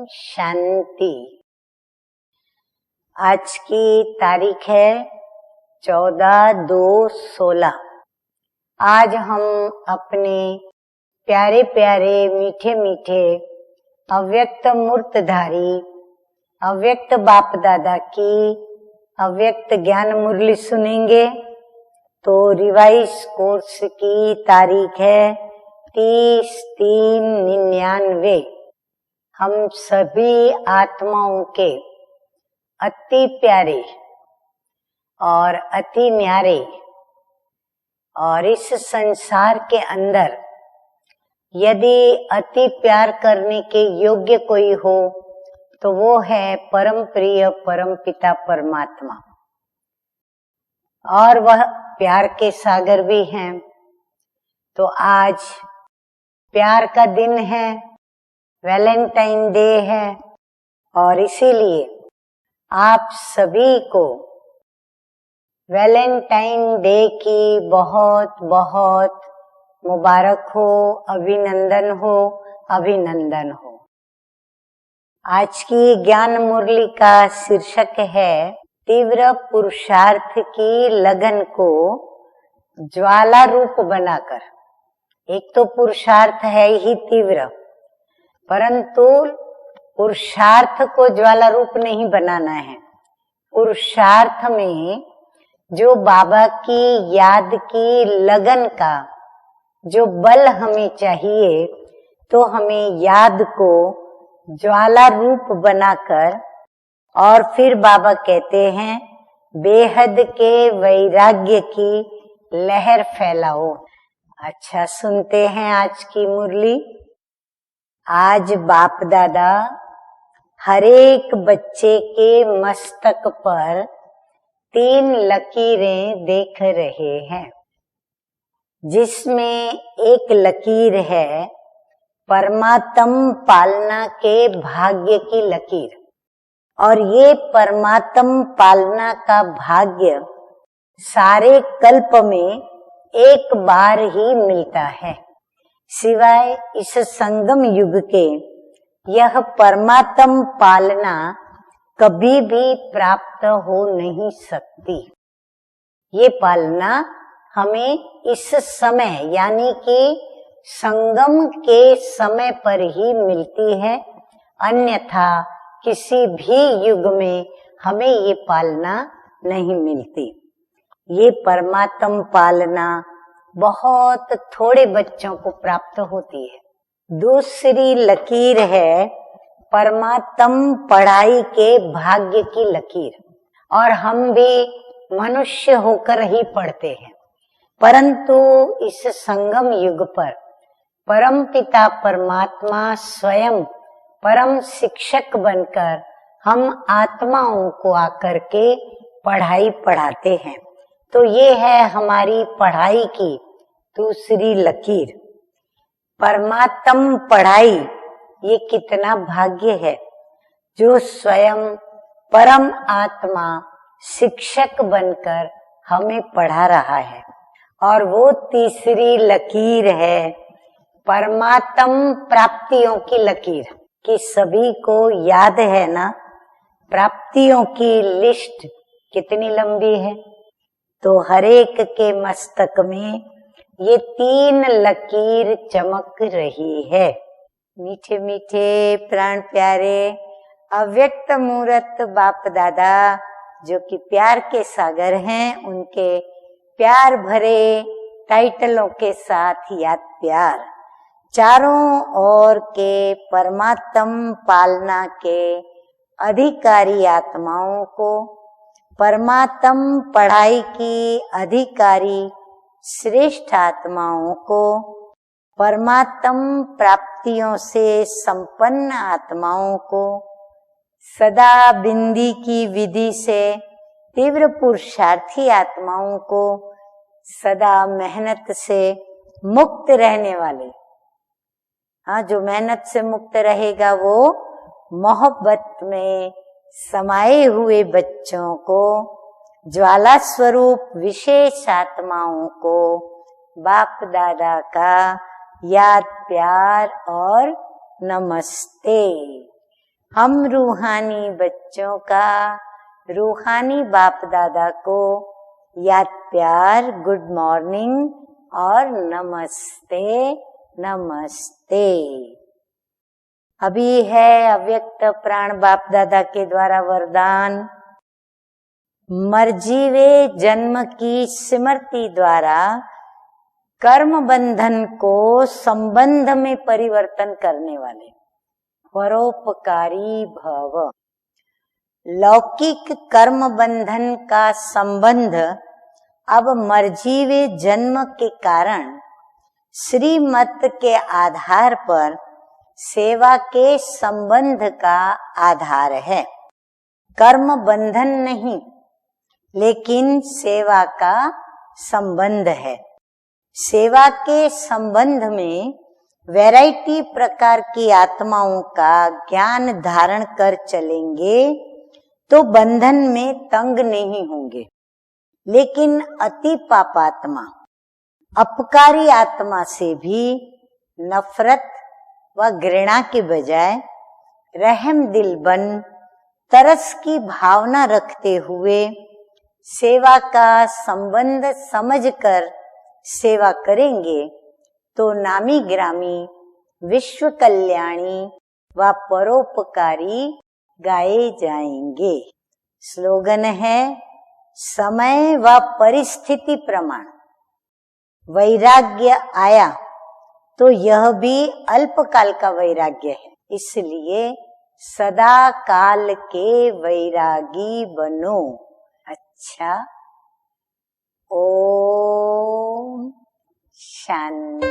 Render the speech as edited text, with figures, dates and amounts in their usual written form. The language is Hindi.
शांति। आज की तारीख है 14/2/16। आज हम अपने प्यारे प्यारे मीठे मीठे अव्यक्त मूर्तधारी अव्यक्त बाप दादा की अव्यक्त ज्ञान मुरली सुनेंगे। तो रिवाइज कोर्स की तारीख है 30/3/99। हम सभी आत्माओं के अति प्यारे और अति न्यारे और इस संसार के अंदर यदि अति प्यार करने के योग्य कोई हो तो वो है परम प्रिय परम पिता परमात्मा, और वह प्यार के सागर भी हैं। तो आज प्यार का दिन है, वैलेंटाइन डे है, और इसीलिए आप सभी को वैलेंटाइन डे की बहुत बहुत मुबारक हो, अभिनंदन हो, अभिनंदन हो। आज की ज्ञान मुरली का शीर्षक है तीव्र पुरुषार्थ की लगन को ज्वाला रूप बनाकर। एक तो पुरुषार्थ है ही तीव्र, परंतु पुरुषार्थ को ज्वाला रूप नहीं बनाना है। पुरुषार्थ में जो बाबा की याद की लगन का जो बल हमें चाहिए, तो हमें याद को ज्वाला रूप बनाकर, और फिर बाबा कहते हैं बेहद के वैराग्य की लहर फैलाओ। अच्छा, सुनते हैं आज की मुरली। आज बाप दादा हरेक बच्चे के मस्तक पर 3 लकीरें देख रहे हैं, जिसमें एक लकीर है परमात्म पालना के भाग्य की लकीर। और ये परमात्म पालना का भाग्य सारे कल्प में एक बार ही मिलता है, सिवाय इस संगम युग के यह परमात्म पालना कभी भी प्राप्त हो नहीं सकती। ये पालना हमें इस समय यानी कि संगम के समय पर ही मिलती है, अन्यथा किसी भी युग में हमें ये पालना नहीं मिलती। ये परमात्म पालना बहुत थोड़े बच्चों को प्राप्त होती है। दूसरी लकीर है परमात्म पढ़ाई के भाग्य की लकीर, और हम भी मनुष्य होकर ही पढ़ते हैं, परंतु इस संगम युग पर परम पिता परमात्मा स्वयं परम शिक्षक बनकर हम आत्माओं को आकर के पढ़ाई पढ़ाते हैं। तो ये है हमारी पढ़ाई की दूसरी लकीर। परमात्म पढ़ाई, ये कितना भाग्य है जो स्वयं परम आत्मा शिक्षक बनकर हमें पढ़ा रहा है। और वो तीसरी लकीर है परमात्म प्राप्तियों की लकीर, कि सभी को याद है ना, प्राप्तियों की लिस्ट कितनी लंबी है। तो हरेक के मस्तक में ये 3 लकीर चमक रही है। मीठे मीठे प्राण प्यारे अव्यक्त मूर्त बाप दादा, जो कि प्यार के सागर हैं, उनके प्यार भरे टाइटलों के साथ याद प्यार चारों ओर के परमात्म पालना के अधिकारी आत्माओं को, परमात्म पढ़ाई की अधिकारी श्रेष्ठ आत्माओं को, परमात्म प्राप्तियों से संपन्न आत्माओं को, सदा बिंदी की विधि से तीव्र पुरुषार्थी आत्माओं को, सदा मेहनत से मुक्त रहने वाले, हाँ, जो मेहनत से मुक्त रहेगा वो मोहब्बत में समाये हुए बच्चों को, ज्वाला स्वरूप विशेष आत्माओं को बाप दादा का याद प्यार और नमस्ते। हम रूहानी बच्चों का रूहानी बाप दादा को याद प्यार, गुड मॉर्निंग और नमस्ते नमस्ते। अभी है अव्यक्त प्राण बाप दादा के द्वारा वरदान, मर्जीवे जन्म की स्मृति द्वारा कर्म बंधन को संबंध में परिवर्तन करने वाले परोपकारी भव। लौकिक कर्म बंधन का संबंध अब मर्जीवे जन्म के कारण श्रीमत के आधार पर सेवा के संबंध का आधार है। कर्म बंधन नहीं, लेकिन सेवा का संबंध है। सेवा के संबंध में वैरायटी प्रकार की आत्माओं का ज्ञान धारण कर चलेंगे तो बंधन में तंग नहीं होंगे। लेकिन अति पापात्मा, अपकारी आत्मा से भी नफरत व घृणा के बजाय रहम दिल बन तरस की भावना रखते हुए सेवा का संबंध समझकर सेवा करेंगे तो नामी ग्रामी, विश्व कल्याणी व परोपकारी गाए जाएंगे। स्लोगन है समय व परिस्थिति प्रमाण। वैराग्य आया तो यह भी अल्पकाल का वैराग्य है, इसलिए सदा काल के वैरागी बनो। अच्छा, ओम शांति।